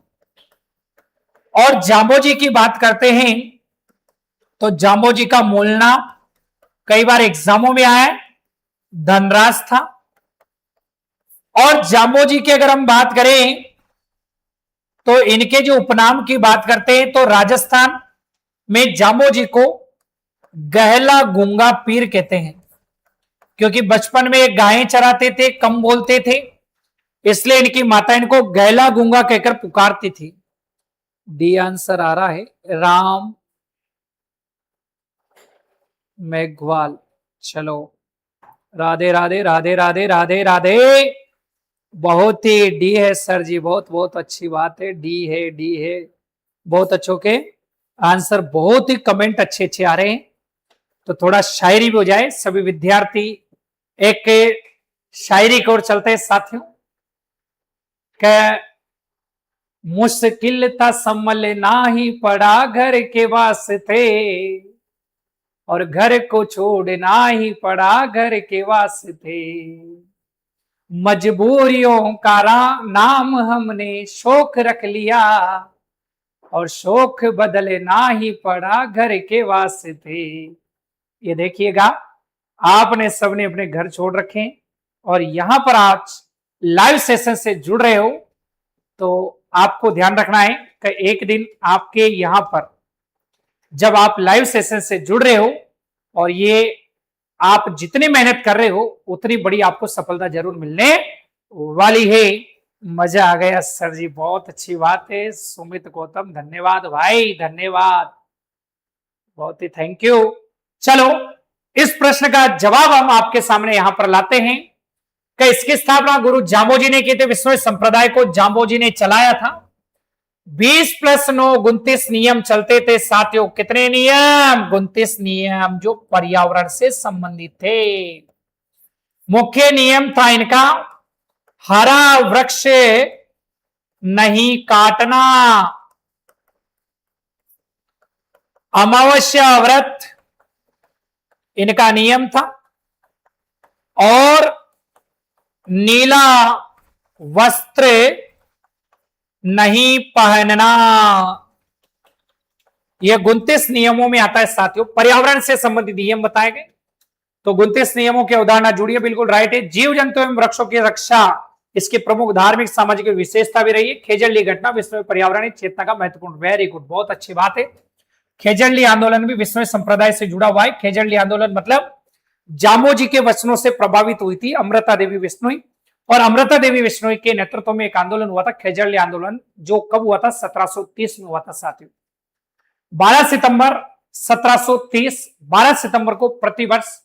और जाम्बोजी की बात करते हैं तो जाम्बोजी का मूल नाम कई बार एग्जामों में आया है, धनराज था। और जाम्बोजी की अगर हम बात करें तो इनके जो उपनाम की बात करते हैं तो राजस्थान में जाम्बोजी को गहला गूंगा पीर कहते हैं, क्योंकि बचपन में गायें चराते थे, कम बोलते थे, इसलिए इनकी माता इनको गहला गूंगा कहकर पुकारती थी। डी आंसर आ रहा है, राम मेघवाल। चलो राधे राधे राधे राधे राधे राधे, बहुत ही डी है सर जी, बहुत बहुत अच्छी बात है। डी है, डी है, बहुत अच्छों के आंसर, बहुत ही कमेंट अच्छे अच्छे आ रहे हैं। तो थोड़ा शायरी भी हो जाए, सभी विद्यार्थी एक शायरी की ओर चलते हैं साथियों। मुश्किल था संभलना ही पड़ा घर के वास्ते, और घर को छोड़ना ही पड़ा घर के वास्ते। मजबूरियों का नाम हमने शौक रख लिया, और शौक बदलना ही पड़ा घर के वास्ते। ये देखिएगा, आपने सबने अपने घर छोड़ रखे और यहां पर आज लाइव सेशन से जुड़ रहे हो, तो आपको ध्यान रखना है कि एक दिन आपके यहां पर जब आप लाइव सेशन से जुड़ रहे हो और ये आप जितनी मेहनत कर रहे हो उतनी बड़ी आपको सफलता जरूर मिलने वाली है। मजा आ गया सर जी, बहुत अच्छी बात है। सुमित गौतम धन्यवाद भाई, धन्यवाद, बहुत ही थैंक यू। चलो इस प्रश्न का जवाब हम आपके सामने यहां पर लाते हैं कि इसकी स्थापना गुरु जाम्बोजी ने की थी। विष्णु संप्रदाय को जाम्बोजी ने चलाया था। 20 + 9 29 नियम चलते थे साथियों। कितने नियम? 29 नियम जो पर्यावरण से संबंधित थे। मुख्य नियम था इनका, हरा वृक्ष नहीं काटना, अमावस्या व्रत इनका नियम था, और नीला वस्त्र नहीं पहनना। यह 29 नियमों में आता है साथियों। पर्यावरण से संबंधित नियम बताए गए, तो 29 नियमों के उदाहरण जुड़िए, बिल्कुल राइट है। जीव जंतु एवं वृक्षों की रक्षा इसकी प्रमुख धार्मिक सामाजिक विशेषता भी रही है। खेजड़ली घटना विश्व में पर्यावरणीय चेतना का महत्वपूर्ण, वेरी गुड, बहुत अच्छी बात है। खेजड़ली आंदोलन भी विश्नोई संप्रदाय से जुड़ा हुआ है। खेजड़ली आंदोलन मतलब जामोजी के वचनों से प्रभावित हुई थी अमृता देवी विश्नोई, और अमृता देवी विश्नोई के नेतृत्व में एक आंदोलन हुआ था खेजड़ली आंदोलन, जो कब हुआ था 1730 में हुआ था साथियों। 12 सितंबर 1730, 12 सितंबर को प्रतिवर्ष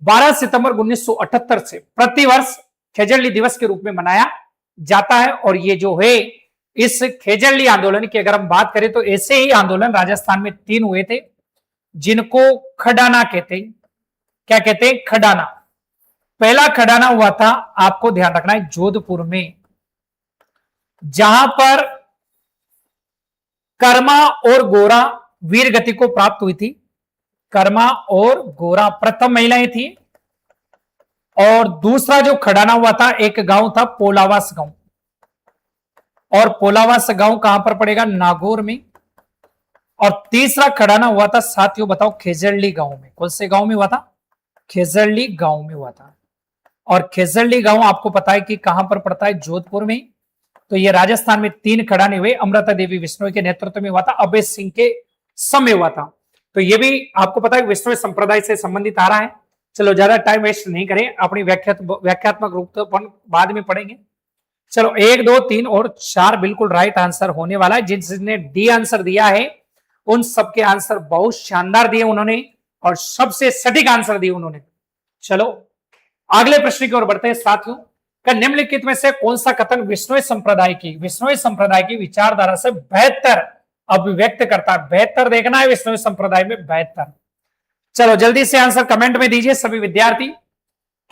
12 सितंबर 1978 से प्रतिवर्ष खेजड़ली दिवस के रूप में मनाया जाता है। और ये जो है इस खेजड़ली आंदोलन की अगर हम बात करें तो ऐसे ही आंदोलन राजस्थान में 3 हुए थे, जिनको खडाना कहते हैं। क्या कहते हैं? खडाना। पहला खडाना हुआ था, आपको ध्यान रखना है, जोधपुर में, जहां पर कर्मा और गोरा वीर गति को प्राप्त हुई थी। कर्मा और गोरा प्रथम महिलाएं थी। और दूसरा जो खडाना हुआ था, एक गांव था पोलावास गांव, और पोलावास गांव कहां पर पड़ेगा? नागौर में। और तीसरा खडाना हुआ था साथियों, बताओ, खेजड़ली गांव में। कौन से गांव में हुआ था? खेजड़ली गांव में हुआ था। और खेजड़ली गांव आपको पता है कि कहां पर पड़ता है? जोधपुर में। तो ये राजस्थान में 3 खडाने हुए, अमृता देवी विश्नोई के नेतृत्व में हुआ था, अभय सिंह के समय हुआ था। तो ये भी आपको पता है विश्नोई संप्रदाय से संबंधित आ रहा है। चलो ज्यादा टाइम वेस्ट नहीं करें, अपनी व्याख्यात्मक रूप तो अपन बाद में पढ़ेंगे। चलो 1, 2, 3 और 4 बिल्कुल राइट आंसर होने वाला है। जिसने डी आंसर दिया है उन सबके आंसर बहुत शानदार दिए उन्होंने, और सबसे सटीक आंसर दिए उन्होंने। चलो अगले प्रश्न की ओर बढ़ते हैं साथियों। निम्नलिखित में से कौन सा कथन विश्नोई संप्रदाय की विचारधारा से बेहतर अभिव्यक्त करता है? बेहतर देखना है विश्नोई संप्रदाय में, बेहतर। चलो जल्दी से आंसर कमेंट में दीजिए सभी विद्यार्थी।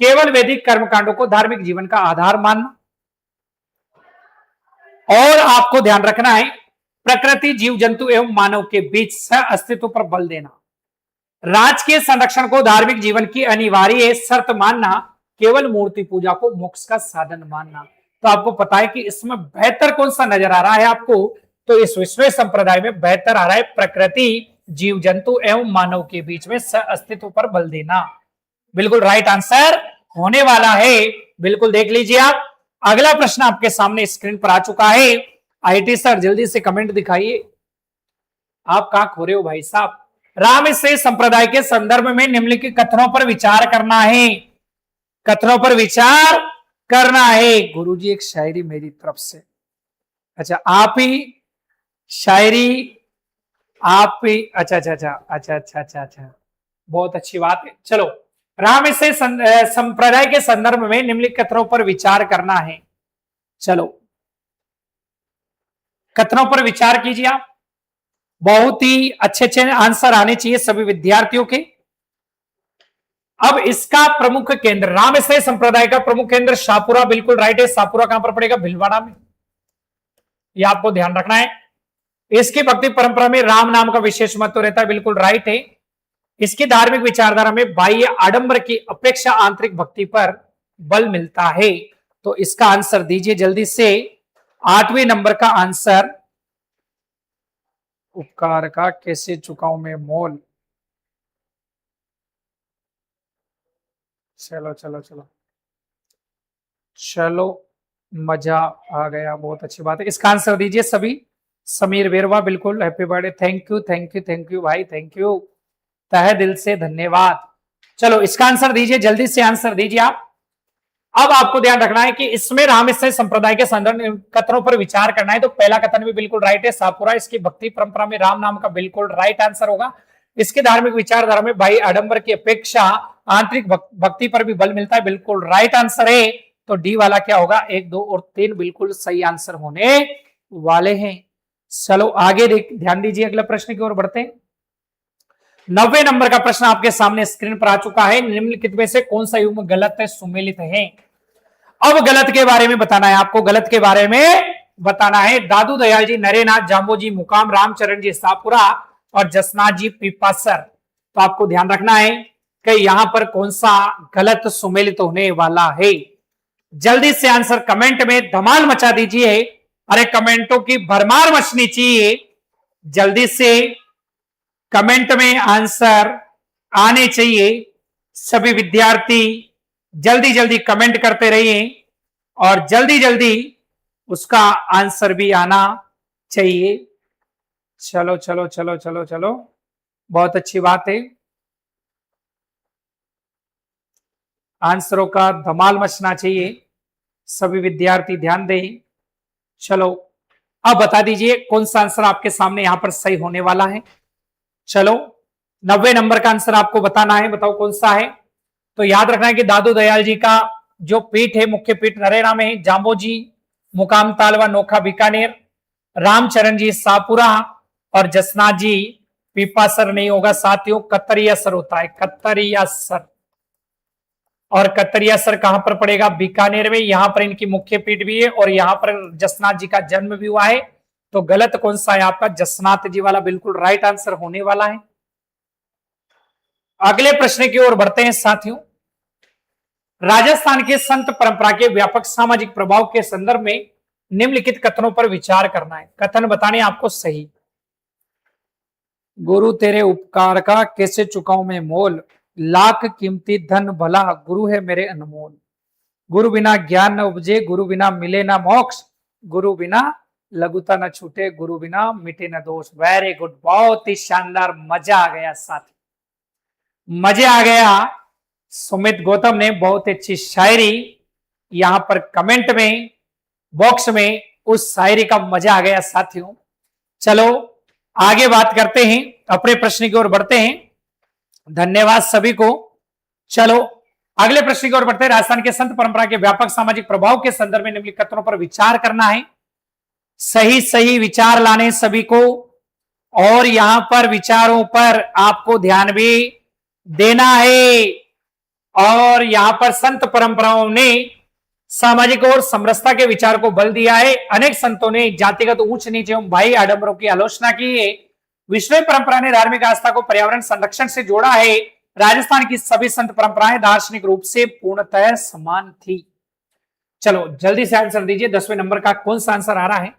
केवल वैदिक कर्मकांडों को धार्मिक जीवन का आधार मानना, और आपको ध्यान रखना है प्रकृति, जीव जंतु एवं मानव के बीच सह अस्तित्व पर बल देना, राजकीय संरक्षण को धार्मिक जीवन की अनिवार्य शर्त मानना, केवल मूर्ति पूजा को मोक्ष का साधन मानना। तो आपको पता है कि इसमें बेहतर कौन सा नजर आ रहा है आपको? तो इस विश्नोई संप्रदाय में बेहतर आ रहा है प्रकृति, जीव जंतु एवं मानव के बीच में सह अस्तित्व पर बल देना। बिल्कुल राइट आंसर होने वाला है। बिल्कुल देख लीजिए आप। अगला प्रश्न आपके सामने स्क्रीन पर आ चुका है। आईटी सर जल्दी से कमेंट दिखाइए, आप कहां खो रहे हो भाई साहब? राम से संप्रदाय के संदर्भ में निम्नलिखित कथनों पर विचार करना है। कथनों पर विचार करना है। गुरुजी एक शायरी मेरी तरफ से। अच्छा आप ही शायरी, आप ही, अच्छा अच्छा अच्छा अच्छा अच्छा अच्छा अच्छा, बहुत अच्छी बात है। चलो राम से संप्रदाय के संदर्भ में निम्नलिखित कथनों पर विचार करना है। चलो कथनों पर विचार कीजिए आप। बहुत ही अच्छे अच्छे आंसर आने चाहिए सभी विद्यार्थियों के। अब इसका प्रमुख केंद्र, रामसय संप्रदाय का प्रमुख केंद्र शाहपुरा, बिल्कुल राइट है। शाहपुरा कहां पर पड़ेगा? भीलवाड़ा में। यह आपको ध्यान रखना है। इसकी भक्ति परंपरा में राम नाम का विशेष महत्व रहता है, बिल्कुल राइट है। इसकी धार्मिक विचारधारा में बाह्य आडंबर की अपेक्षा आंतरिक भक्ति पर बल मिलता है। तो इसका आंसर दीजिए जल्दी से। 8वें नंबर का आंसर, उपकार का कैसे चुकाऊं मैं मोल। चलो चलो चलो चलो, मजा आ गया, बहुत अच्छी बात है। इसका आंसर दीजिए सभी। समीर बेरवा, बिल्कुल happy birthday, thank you thank you thank you भाई, थैंक यू, तहे दिल से धन्यवाद। चलो इसका आंसर दीजिए, जल्दी से आंसर दीजिए आप। अब आपको ध्यान रखना है कि इसमें रामसय संप्रदाय के संदर्भ कथनों पर विचार करना है। तो पहला कथन भी बिल्कुल राइट है, शाहपुरा। इसकी भक्ति परंपरा में राम नाम का बिल्कुल राइट आंसर होगा। इसके धार्मिक विचारधारा में भाई आडंबर की अपेक्षा आंतरिक भक्ति पर भी बल मिलता है, बिल्कुल राइट आंसर है। तो डी वाला क्या होगा? 1, 2 और 3 बिल्कुल सही आंसर होने वाले हैं। चलो आगे ध्यान दीजिए, अगले प्रश्न की ओर बढ़ते हैं। 90 नंबर का प्रश्न आपके सामने स्क्रीन पर आ चुका है। निम्नलिखित में से कौन सा युग्म गलत है, सुमेलित है? अब गलत के बारे में बताना है आपको, गलत के बारे में बताना है। दादू दयाल जी नरेनाथ, जाम्बोजी मुकाम, रामचरण जी शाहपुरा और जसनाथ जी पीपासर। तो आपको ध्यान रखना है कि यहां पर कौन सा गलत सुमेलित होने वाला है। जल्दी से आंसर कमेंट में धमाल मचा दीजिए। अरे कमेंटों की भरमार मचनी चाहिए। जल्दी से कमेंट में आंसर आने चाहिए। सभी विद्यार्थी जल्दी जल्दी कमेंट करते रहिए और जल्दी जल्दी उसका आंसर भी आना चाहिए। चलो चलो चलो चलो चलो, बहुत अच्छी बात है। आंसरों का धमाल मचना चाहिए, सभी विद्यार्थी ध्यान दें। चलो अब बता दीजिए कौन सा आंसर आपके सामने यहां पर सही होने वाला है। चलो 90 नंबर का आंसर आपको बताना है, बताओ कौन सा है। तो याद रखना है कि दादू दयाल जी का जो पीठ है, मुख्य पीठ नरेरा में है, जाम्बोजी मुकाम तालवा नोखा बीकानेर, रामचरण जी सापुरा और जसनाथ जी पीपासर नहीं होगा साथियों, कतरिया सर होता है, कतरिया सर। और कतरिया सर कहां पर पड़ेगा, बीकानेर में। यहां पर इनकी मुख्य पीठ भी है और यहां पर जसनाथ जी का जन्म भी हुआ है। तो गलत कौन सा है आपका, जसनाथ जी वाला बिल्कुल राइट आंसर होने वाला है। अगले प्रश्न की ओर बढ़ते हैं साथियों। राजस्थान के संत परंपरा के व्यापक सामाजिक प्रभाव के संदर्भ में निम्नलिखित कथनों पर विचार करना है। कथन बताने आपको सही। गुरु तेरे उपकार का कैसे चुकाऊं मैं मोल, लाख कीमती धन भला गुरु है मेरे अनमोल। गुरु बिना ज्ञान न उपजे, गुरु बिना मिले ना मोक्ष, गुरु बिना लघुता न छूटे, गुरु बिना मिटे न दोष। वेरी गुड, बहुत ही शानदार, मजा आ गया साथी, मजे आ गया। सुमित गौतम ने बहुत अच्छी शायरी यहां पर कमेंट में बॉक्स में, उस शायरी का मजा आ गया साथियों। चलो आगे बात करते हैं, अपने प्रश्न की ओर बढ़ते हैं। धन्यवाद सभी को। चलो अगले प्रश्न की ओर बढ़ते हैं। राजस्थान के संत परंपरा के व्यापक सामाजिक प्रभाव के संदर्भ में निम्नलिखित कथनों पर विचार करना है। सही सही विचार लाने सभी को, और यहां पर विचारों पर आपको ध्यान भी देना है। और यहां पर संत परंपराओं ने सामाजिक और समरसता के विचार को बल दिया है। अनेक संतों ने जातिगत ऊंच नीच एवं भाई आडंबरों की आलोचना की है। विष्णु परंपरा ने धार्मिक आस्था को पर्यावरण संरक्षण से जोड़ा है। राजस्थान की सभी संत परंपराएं दार्शनिक रूप से पूर्णतः समान थी। चलो जल्दी से आंसर दीजिए, 10वें नंबर का कौन सा आंसर आ रहा है।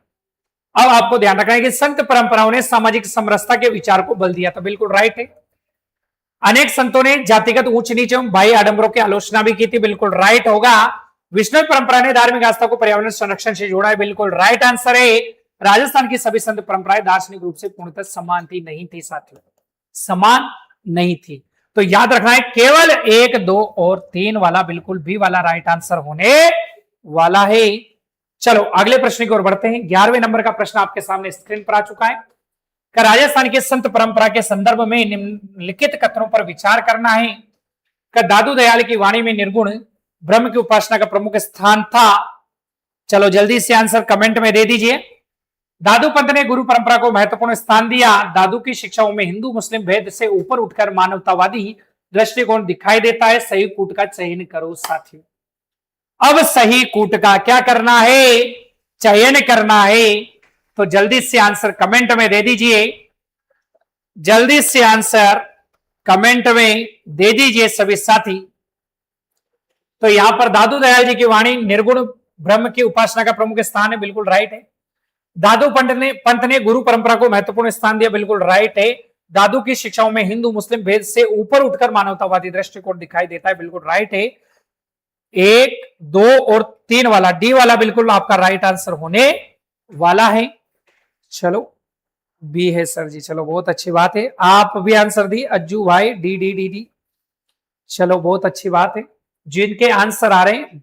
अब आपको ध्यान रखना है कि संत परंपराओं ने सामाजिक समरसता के विचार को बल दिया, तो बिल्कुल राइट है। अनेक संतों ने जातिगत ऊंच नीच एवं भाई आडंबरों की आलोचना भी की थी, बिल्कुल राइट होगा। विष्णु परंपरा ने धार्मिक आस्था को पर्यावरण संरक्षण से जोड़ा है, बिल्कुल राइट आंसर है। राजस्थान की सभी संत परंपराएं दार्शनिक रूप से पूर्णतः समान थी, नहीं थी साथियों, समान नहीं थी। तो याद रखना है केवल 1, 2 और 3 वाला बिल्कुल बी वाला राइट आंसर होने वाला है। चलो अगले प्रश्न की ओर बढ़ते हैं। 11वें नंबर का प्रश्न आपके सामने स्क्रीन पर आ चुका है। राजस्थान के संत परंपरा के संदर्भ में निम्नलिखित कथनों पर विचार करना है। दादू दयाल की वाणी में निर्गुण ब्रह्म की उपासना का प्रमुख स्थान था। चलो जल्दी से आंसर कमेंट में दे दीजिए। दादू पंत ने गुरु परंपरा को महत्वपूर्ण स्थान दिया। दादू की शिक्षाओं में हिंदू मुस्लिम भेद से ऊपर उठकर मानवतावादी दृष्टिकोण दिखाई देता है। सही कूट का चयन करो साथियों। अब सही कूट का क्या करना है, चयन करना है। तो जल्दी से आंसर कमेंट में दे दीजिए, जल्दी से आंसर कमेंट में दे दीजिए सभी साथी। तो यहां पर दादू दयाल जी की वाणी निर्गुण ब्रह्म की उपासना का प्रमुख स्थान है, बिल्कुल राइट है। दादू पंत ने गुरु परंपरा को महत्वपूर्ण स्थान दिया, बिल्कुल राइट है। दादू की शिक्षाओं में हिंदू मुस्लिम भेद से ऊपर उठकर मानवतावादी दृष्टिकोण दिखाई देता है, बिल्कुल राइट है। 1, 2 और 3 वाला डी वाला बिल्कुल आपका राइट आंसर होने वाला है। चलो बी है सर जी, चलो बहुत अच्छी बात है। आप भी आंसर दी अज्जू भाई, डी डी डी डी। चलो बहुत अच्छी बात है, जिनके आंसर आ रहे हैं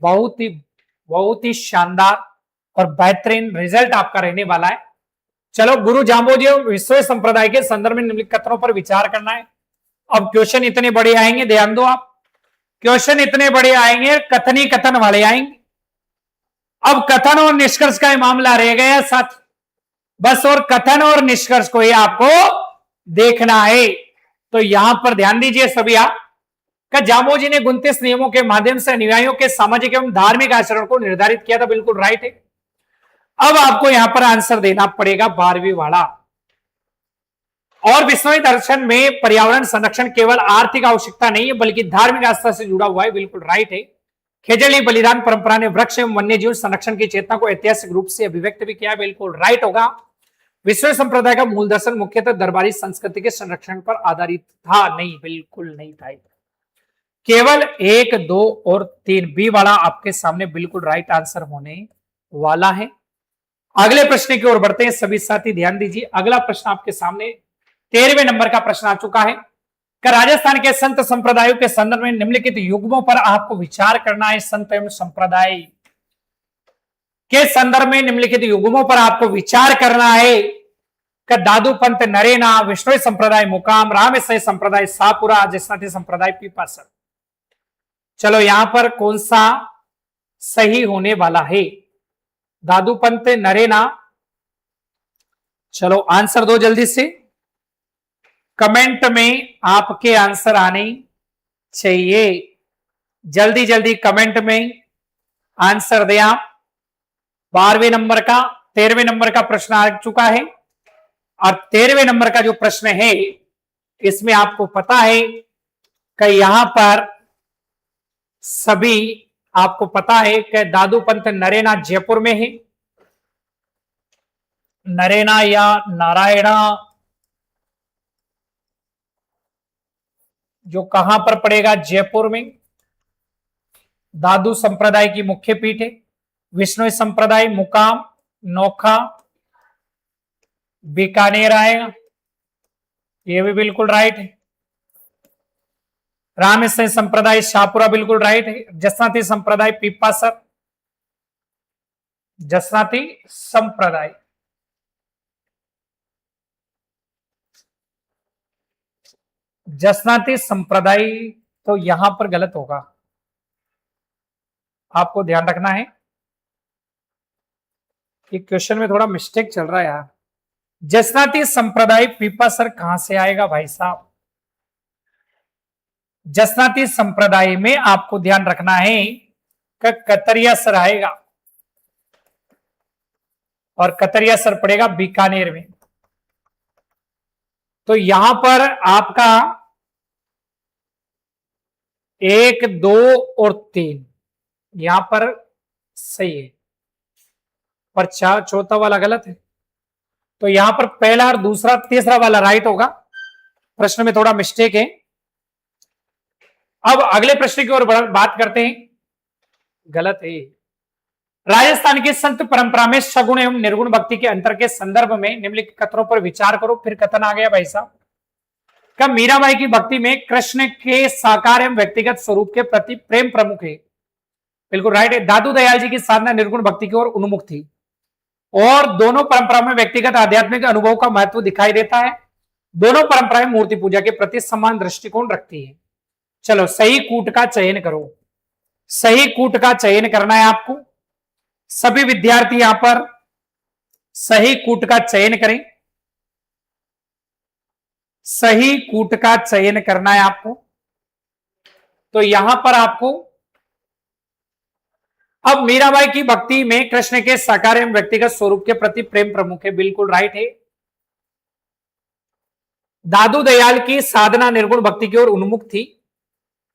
बहुत ही शानदार और बेहतरीन रिजल्ट आपका रहने वाला है। चलो गुरु जाम्बोजी विश्व संप्रदाय के संदर्भ में निम्नलिखित कथनों पर विचार करना है। अब क्वेश्चन इतने बड़े आएंगे, ध्यान दो आप, क्वेश्चन इतने बड़े आएंगे, कथन ही कथन वाले आएंगे। अब कथन और निष्कर्ष का मामला रह गया साथ, बस और कथन और निष्कर्ष को ही आपको देखना है। तो यहां पर ध्यान दीजिए सभी आप, जाम्बोजी ने 29 नियमों के माध्यम से अनुयायियों के सामाजिक एवं धार्मिक आचरण को निर्धारित किया था, बिल्कुल राइट है। अब आपको यहां पर आंसर देना पड़ेगा 12वीं वाला। और विश्व दर्शन में पर्यावरण संरक्षण केवल आर्थिक आवश्यकता नहीं है बल्कि धार्मिक आस्था से जुड़ा हुआ है, बिल्कुल राइट है। खेजड़ी बलिदान परंपरा ने वृक्ष एवं वन्य जीव संरक्षण की चेतना को ऐतिहासिक रूप से अभिव्यक्त भी किया, बिल्कुल राइट होगा। विश्व संप्रदाय का मूल दर्शन मुख्यतः दरबारी संस्कृति के संरक्षण पर आधारित था, नहीं, बिल्कुल नहीं था। केवल 1, 2 और 3 बी वाला आपके सामने बिल्कुल राइट आंसर होने वाला है। अगले प्रश्न की ओर बढ़ते हैं। सभी साथी ध्यान दीजिए, अगला प्रश्न आपके सामने 13वें नंबर का प्रश्न आ चुका है। राजस्थान के संत संप्रदायों के संदर्भ में निम्नलिखित युग्मों पर आपको विचार करना है। संत एवं संप्रदाय के संदर्भ में निम्नलिखित युग्मों पर आपको विचार करना है। दादू पंथ नरेना, विष्णु संप्रदाय मुकाम, रामेश्वर संप्रदाय सापुरा, जसनाती संप्रदाय पीपासर। चलो यहां पर कौन सा सही होने वाला है? दादू पंथ नरेना। चलो आंसर दो जल्दी से, कमेंट में आपके आंसर आने चाहिए। जल्दी जल्दी कमेंट में आंसर दें आप। 12वें नंबर का 13वें नंबर का प्रश्न आ चुका है और 13वें नंबर का जो प्रश्न है इसमें आपको पता है कि यहां पर सभी आपको पता है कि दादू पंथ नरेना जयपुर में है। नरेना या नारायणा जो कहां पर पड़ेगा? जयपुर में। दादू संप्रदाय की मुख्य पीठ है। विष्णु संप्रदाय मुकाम नोखा बीकानेर आएगा, ये भी बिल्कुल राइट है। रामेश्वर संप्रदाय शाहपुरा बिल्कुल राइट है। जसनाती संप्रदाय पीपासर, जसनाती संप्रदाय। जसनाती संप्रदाय तो यहां पर गलत होगा, आपको ध्यान रखना है कि क्वेश्चन में थोड़ा मिस्टेक चल रहा है यार। जसनाती संप्रदाय पीपासर कहां से आएगा भाई साहब? जसनाती संप्रदाय में आपको ध्यान रखना है कि कतरिया सर आएगा और कतरिया सर पड़ेगा बीकानेर में। तो यहां पर आपका 1, 2 और 3 यहां पर सही है, पर चौथा वाला गलत है। तो यहां पर पहला और दूसरा तीसरा वाला राइट होगा। प्रश्न में थोड़ा मिस्टेक है। अब अगले प्रश्न की ओर बात करते हैं। गलत है। राजस्थान की संत परंपरा में सगुण एवं निर्गुण भक्ति के अंतर के संदर्भ में निम्नलिखित कथनों पर विचार करो। फिर कथन आ गया भाई साहब। कब मीराबाई की भक्ति में कृष्ण के साकार एवं व्यक्तिगत स्वरूप के प्रति प्रेम प्रमुख है? बिल्कुल राइट है। दादू दयाल जी की साधना निर्गुण भक्ति की ओर उन्मुख थी और दोनों परंपरा में व्यक्तिगत आध्यात्मिक अनुभव का महत्व दिखाई देता है। दोनों परंपराएं मूर्ति पूजा के प्रति समान दृष्टिकोण रखती है। चलो सही कूट का चयन करो। सही कूट का चयन करना है आपको। सभी विद्यार्थी यहां पर सही कूट का चयन करें। सही कूट का चयन करना है आपको। तो यहां पर आपको अब मीराबाई की भक्ति में कृष्ण के साकार एवं व्यक्तिगत स्वरूप के प्रति प्रेम प्रमुख है, बिल्कुल राइट है। दादू दयाल की साधना निर्गुण भक्ति की ओर उन्मुख थी,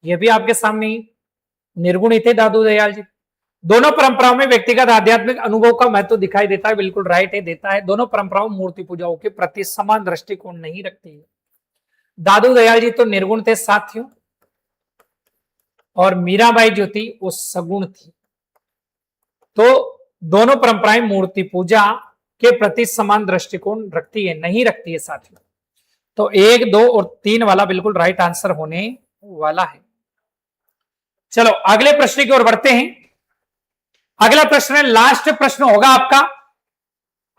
यह भी आपके सामने निर्गुण ही थे दादू दयाल जी। दोनों परंपराओं में व्यक्तिगत आध्यात्मिक अनुभव का महत्व दिखाई देता है, बिल्कुल राइट है, देता है। दोनों परंपराओं मूर्ति पूजाओं के प्रति समान दृष्टिकोण नहीं रखती है। दादू दयाल जी तो निर्गुण थे साथियों, और मीराबाई जो थी वो सगुण थी। तो दोनों परंपराएं मूर्ति पूजा के प्रति समान दृष्टिकोण रखती है, नहीं रखती है साथियों। तो 1, 2 और 3 वाला बिल्कुल राइट आंसर होने वाला है। चलो अगले प्रश्न की ओर बढ़ते हैं। अगला प्रश्न लास्ट प्रश्न होगा आपका,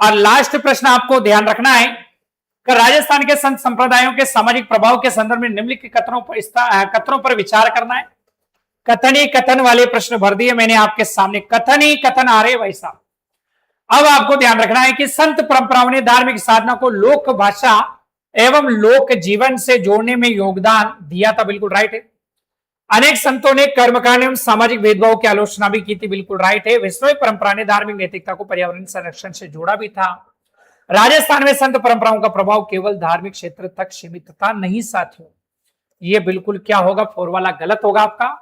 और लास्ट प्रश्न आपको ध्यान रखना है कि राजस्थान के संत संप्रदायों के सामाजिक प्रभाव के संदर्भ में निम्नलिखित कथनों पर विचार करना है। कथन ही कथन वाले प्रश्न भर दिए मैंने आपके सामने, कथन ही कथन आ रहे भाई साहब। अब आपको ध्यान रखना है कि संत परंपराओं ने धार्मिक साधना को लोक भाषा एवं लोक जीवन से जोड़ने में योगदान दिया था, बिल्कुल राइट है। अनेक संतों ने कर्मकांड एवं सामाजिक भेदभाव की आलोचना भी की थी, बिल्कुल राइट है। वैष्णव परंपरा ने धार्मिक नैतिकता को पर्यावरण संरक्षण से जोड़ा भी था। राजस्थान में संत परंपराओं का प्रभाव केवल धार्मिक क्षेत्र तक सीमित था, नहीं साथियों। ये बिल्कुल क्या होगा, 4 वाला गलत होगा आपका।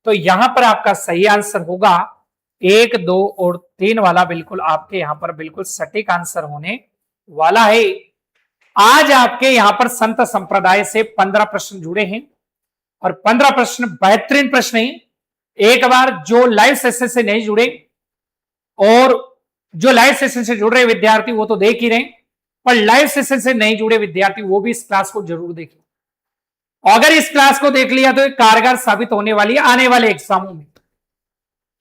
तो यहां पर आपका सही आंसर होगा 1, 2 और 3 वाला, बिल्कुल आपके यहां पर बिल्कुल सटीक आंसर होने वाला है। आज आपके यहां पर संत संप्रदाय से 15 प्रश्न जुड़े हैं, और 15 प्रश्न बेहतरीन प्रश्न हैं। एक बार जो लाइव सेशन से नहीं जुड़े और जो लाइव सेशन से जुड़ रहे विद्यार्थी वो तो देख ही रहे, पर लाइव सेशन से नहीं जुड़े विद्यार्थी वो भी इस क्लास को जरूर देखें। अगर इस क्लास को देख लिया तो एक कारगर साबित होने वाली है आने वाले एग्जामों में।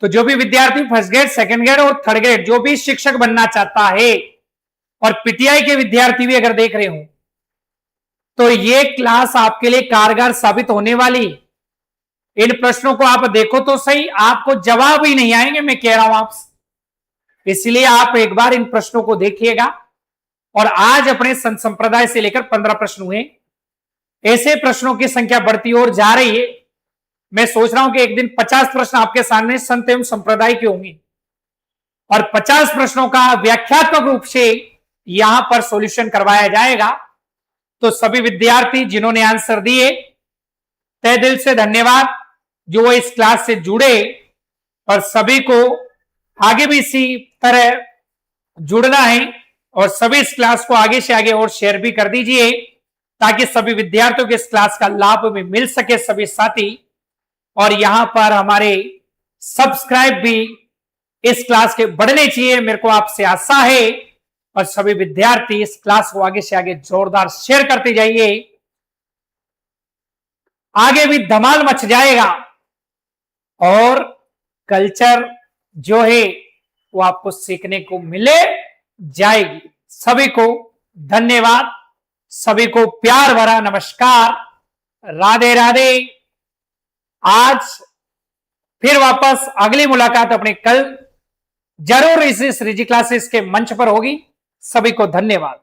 तो जो भी विद्यार्थी फर्स्ट ग्रेड, सेकंड ग्रेड और थर्ड ग्रेड जो भी शिक्षक बनना चाहता है, और पीटीआई के विद्यार्थी भी अगर देख रहे हो, तो ये क्लास आपके लिए कारगर साबित होने वाली। इन प्रश्नों को आप देखो तो सही, आपको जवाब ही नहीं आएंगे, मैं कह रहा हूं आपसे। इसलिए आप एक बार इन प्रश्नों को देखिएगा। और आज अपने संत संप्रदाय से लेकर 15 प्रश्न हुए, ऐसे प्रश्नों की संख्या बढ़ती और जा रही है। मैं सोच रहा हूं कि एक दिन 50 प्रश्न आपके सामने संत एवं संप्रदाय के होंगे, और 50 प्रश्नों का व्याख्यात्मक रूप से यहां पर सॉल्यूशन करवाया जाएगा। तो सभी विद्यार्थी जिन्होंने आंसर दिए, तहे दिल से धन्यवाद जो वो इस क्लास से जुड़े, और सभी को आगे भी इसी तरह जुड़ना है, और सभी इस क्लास को आगे से आगे और शेयर भी कर दीजिए ताकि सभी विद्यार्थियों को इस क्लास का लाभ भी मिल सके, सभी साथी। और यहां पर हमारे सब्सक्राइब भी इस क्लास के बढ़ने चाहिए, मेरे को आपसे आशा है। और सभी विद्यार्थी इस क्लास को आगे से आगे जोरदार शेयर करते जाइए, आगे भी धमाल मच जाएगा, और कल्चर जो है वो आपको सीखने को मिले जाएगी। सभी को धन्यवाद, सभी को प्यार भरा नमस्कार, राधे राधे। आज फिर वापस अगली मुलाकात अपने कल जरूर इस रिजी क्लासेस के मंच पर होगी। सभी को धन्यवाद।